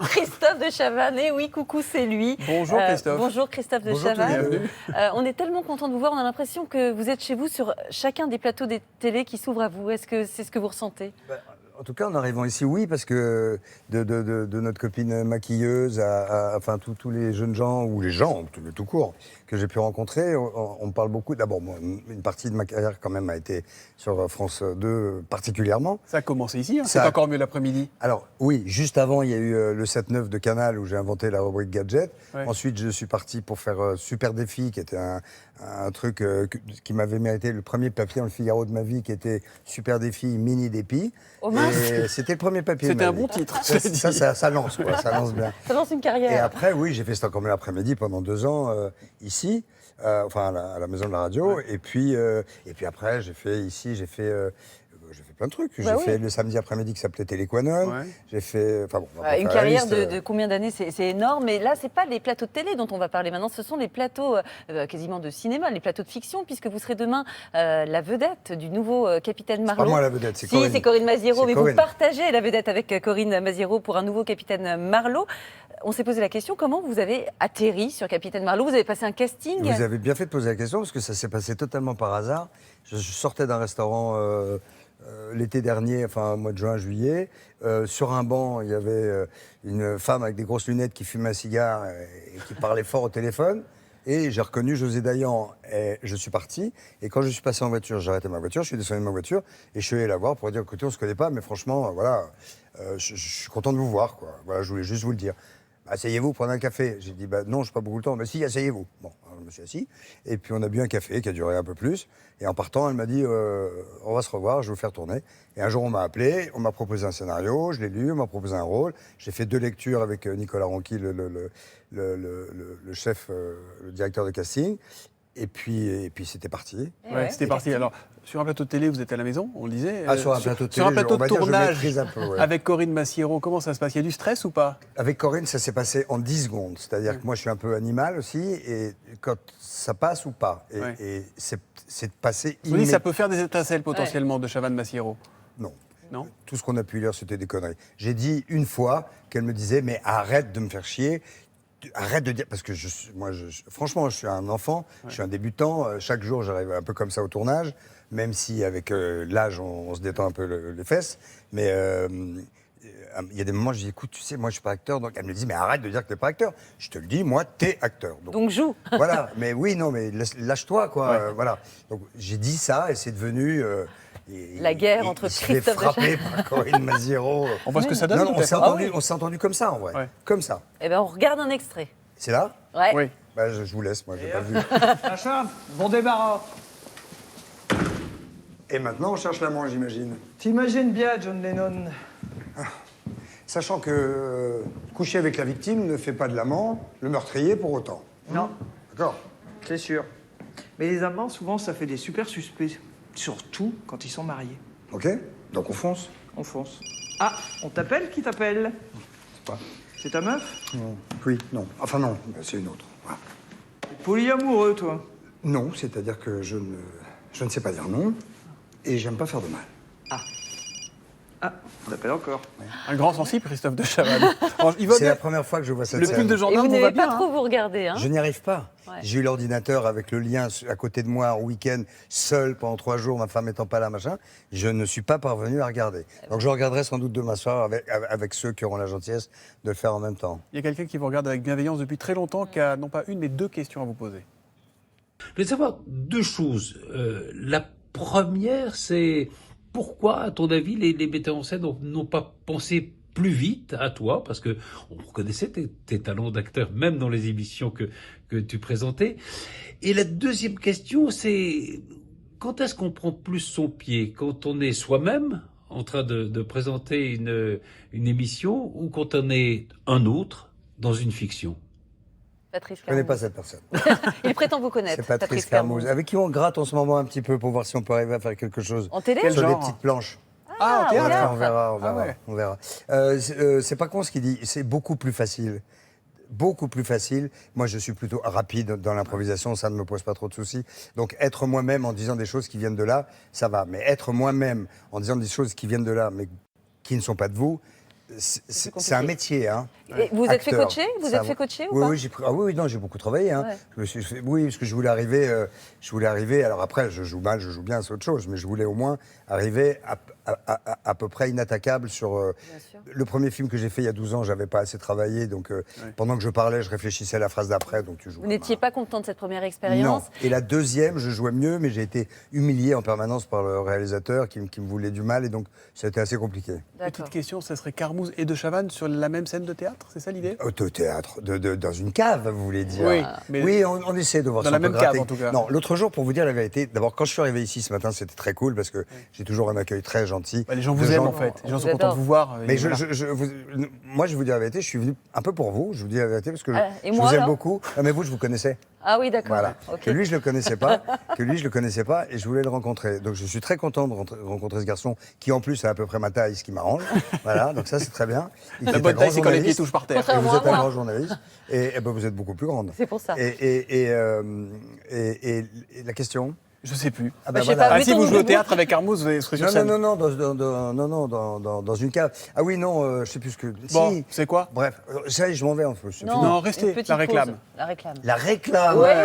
Christophe de Chavannes. Et oui, coucou, c'est lui. Bonjour Christophe. Bonjour Christophe de Bonjour, Chavannes. bienvenue. On est tellement content de vous voir. On a l'impression que vous êtes chez vous sur chacun des plateaux des télés qui s'ouvrent à vous. Est-ce que c'est ce que vous ressentez? En tout cas, en arrivant ici, oui, parce que de notre copine maquilleuse enfin tous les jeunes gens, ou les gens tout court, que j'ai pu rencontrer, on me parle beaucoup. D'abord, moi, une partie de ma carrière quand même a été sur France 2 particulièrement. Ça a commencé ici, hein. Ça- C'est encore mieux l'après-midi. Alors oui, juste avant, il y a eu le 7-9 de Canal où j'ai inventé la rubrique Gadget. Ouais. Ensuite, je suis parti pour faire Super Défi, qui était un truc qui m'avait mérité le premier papier dans le Figaro de ma vie, qui était Super Défi Mini Dépi. Oh mince. Et c'était le premier papier. de C'était ma un vie. bon titre. Ça lance, quoi, ça lance bien. Ça lance une Et carrière. après, oui, j'ai fait C'est encore mieux l'après-midi pendant 2 ans ici, enfin à la maison de la radio. Ouais. Et puis après, j'ai fait plein de trucs. Bah J'ai oui. fait le samedi après-midi qui s'appelait Téléquanon. Ouais. J'ai fait, enfin bon, on va pas Une faire la carrière liste. de combien d'années? C'est énorme. Mais là, c'est pas les plateaux de télé dont on va parler maintenant. Ce sont les plateaux quasiment de cinéma, les plateaux de fiction, puisque vous serez demain la vedette du nouveau Capitaine Marlowe. Pas moi la vedette, c'est Si, Corinne. c'est Corinne Maziero, C'est mais Corinne. vous partagez la vedette avec Corinne Maziero pour un nouveau Capitaine Marlowe. On s'est posé la question, comment vous avez atterri sur Capitaine Marlowe? Vous avez passé un casting? Vous avez bien fait de poser la question parce que ça s'est passé totalement par hasard. Je sortais d'un restaurant l'été dernier, enfin au mois de juin, juillet. Sur un banc, il y avait une femme avec des grosses lunettes qui fumait un cigare et qui parlait fort au téléphone. Et j'ai reconnu José Dayan et je suis parti. Et quand je suis passé en voiture, j'ai arrêté ma voiture, je suis descendu de ma voiture et je suis allé la voir pour dire écoutez, on ne se connaît pas, mais franchement, voilà, je suis content de vous voir, quoi. Voilà, je voulais juste vous le dire. Asseyez-vous, prenez un café. J'ai dit, bah, non, je n'ai pas beaucoup de temps. Mais si, asseyez-vous. Bon, alors je me suis assis. Et puis, on a bu un café qui a duré un peu plus. Et en partant, elle m'a dit, on va se revoir, je vais vous faire tourner. Et un jour, on m'a appelé, on m'a proposé un scénario, je l'ai lu, on m'a proposé un rôle. J'ai fait 2 lectures avec Nicolas Ronqui, le chef, le directeur de casting. Et puis c'était parti. Ouais, c'était parti. Alors, sur un plateau de télé, vous êtes à la maison, on le disait. Sur un plateau de Sur un télé, plateau on va de dire, je tournage maîtrise un peu, ouais. avec Corinne Maziero, comment ça se passe? Il y a du stress ou pas? Avec Corinne, ça s'est passé en 10 secondes. C'est-à-dire que moi, je suis un peu animal aussi. Et quand ça passe ou pas. Et c'est passé Vous dites immédiatement. ça peut faire des étincelles potentiellement de Chavannes Maziero. Non. Non? Tout ce qu'on a pu lire, c'était des conneries. J'ai dit une fois qu'elle me disait, mais arrête de me faire chier. Arrête de dire, parce que franchement, je suis un enfant, je suis un débutant. Chaque jour, j'arrive un peu comme ça au tournage, même si avec l'âge, on se détend un peu les fesses. Mais il y a des moments, je dis, écoute, tu sais, moi, je suis pas acteur. Donc elle me dit, mais arrête de dire que t'es pas acteur. Je te le dis, moi, t'es acteur. Donc joue. Voilà. Mais oui, non, mais lâche-toi, quoi. Ouais. Voilà. Donc j'ai dit ça et c'est devenu. La guerre entre il se fait Christophe de frapper par Corinne Maziero. On voit ce que ça donne Non, non, peut-être, hein? on s'est entendu comme ça, en vrai. Ouais. Comme ça. Eh ben, on regarde un extrait. C'est là Ouais. Oui. Bah, je vous laisse, moi, j'ai pas vu. Machin, bon débarras. Et maintenant, on cherche l'amant, j'imagine. T'imagines bien, John Lennon. Sachant que coucher avec la victime ne fait pas de l'amant le meurtrier pour autant. Non, D'accord? c'est sûr. Mais les amants, souvent, ça fait des super suspects. Surtout quand ils sont mariés. Ok? Donc on fonce? On fonce. Ah, on t'appelle? Qui t'appelle? Pas. C'est ta meuf? Non. Oui, non. Enfin non, c'est une autre. Voilà. T'es polyamoureux, toi. Non, c'est-à-dire que je ne sais pas dire non et j'aime pas faire de mal. Ah, on t'appelle encore. Un grand sensible, Christophe de Chavannes. Alors, il va C'est la bien. première fois que je vois cette Le scène. pull de Et gendarme vous vous va n'avez bien. pas hein. trop vous regarder, hein? Je n'y arrive pas. Ouais. J'ai eu l'ordinateur avec le lien à côté de moi en week-end, seul pendant 3 jours, ma femme étant pas là, machin. Je ne suis pas parvenu à regarder. Donc je regarderai sans doute demain soir avec ceux qui auront la gentillesse de le faire en même temps. Il y a quelqu'un qui vous regarde avec bienveillance depuis très longtemps, qui a non pas une, mais 2 questions à vous poser. Je voulais savoir 2 choses. La première, c'est pourquoi, à ton avis, les metteurs en scène n'ont pas pensé plus vite à toi, parce que on reconnaissait tes talents d'acteur, même dans les émissions que tu présentais. Et la deuxième question, c'est quand est-ce qu'on prend plus son pied? Quand on est soi-même en train de présenter une émission, ou quand on est un autre dans une fiction? Patrice Je ne connais Carmouze. pas cette personne. Il prétend vous connaître. C'est Patrice Carmouze. Avec qui on gratte en ce moment un petit peu pour voir si on peut arriver à faire quelque chose. En télé? Quel Sur des genre? petites planches. Ah, au au théâtre. théâtre. On verra, Ah ouais. on verra. C'est pas con ce qu'il dit, c'est beaucoup plus facile. Beaucoup plus facile. Moi, je suis plutôt rapide dans l'improvisation, ça ne me pose pas trop de soucis. Donc, être moi-même en disant des choses qui viennent de là, ça va. Mais être moi-même en disant des choses qui viennent de là, mais qui ne sont pas de vous, c'est un métier, hein. Et vous êtes fait acteur, coacher Vous êtes savoir. fait coacher ou Oui, pas oui, oui, non, j'ai beaucoup travaillé. Hein. Ouais. Je me suis oui, parce que je voulais arriver. Alors après, je joue mal, je joue bien, c'est autre chose, mais je voulais au moins arriver à peu près inattaquable sur. Bien sûr. Le premier film que j'ai fait il y a 12 ans, j'avais pas assez travaillé, donc pendant que je parlais, je réfléchissais à la phrase d'après, donc tu joues. Vous n'étiez pas content de cette première Non. expérience? Et la deuxième, je jouais mieux, mais j'ai été humilié en permanence par le réalisateur qui me voulait du mal, et donc ça a été assez compliqué. D'accord. Petite question, ça serait Carmouze et De Chavannes sur la même scène de théâtre, c'est ça l'idée? Au théâtre, dans une cave, vous voulez dire? Oui, mais Oui, on essaie de voir dans ça. la on peut même cave, gratter. en tout cas. Non, l'autre jour, pour vous dire la vérité, d'abord, quand je suis arrivé ici ce matin, c'était très cool parce que j'ai toujours un accueil très gentil. bah, les gens De vous aiment gens- en fait. Les gens On sont vous contents de adore. vous voir. Mais et voilà. moi, je vais vous dire la vérité, je suis venu un peu pour vous, je vous dis la vérité, parce que Ah, et je moi, vous aime alors beaucoup. Ah, mais vous, je vous connaissais. Ah oui, d'accord. Voilà. Ok. Que lui, je le connaissais pas. Et je voulais le rencontrer. Donc, je suis très content de rencontrer ce garçon qui, en plus, a à peu près ma taille, ce qui m'arrange. Voilà. Donc, ça, c'est très bien. Il La est un bonne grand taille, c'est quand les pieds journaliste. touchent par terre. Et Contrairement vous à êtes un moi. grand journaliste. Et ben, vous êtes beaucoup plus grande. C'est pour ça. Et la question? Je sais plus. Ah Bah, je sais pas, Ah, mettons si vous où jouez au vous- théâtre avec Carmouze, vous serez sur Non, scène. non, dans une cave. Ah oui, non, je sais plus ce que. Bon, Si. c'est quoi? Bref, ça y est, je m'en vais en plus. Non, restez, une petite la réclame. pause. La réclame. La réclame. Ouais,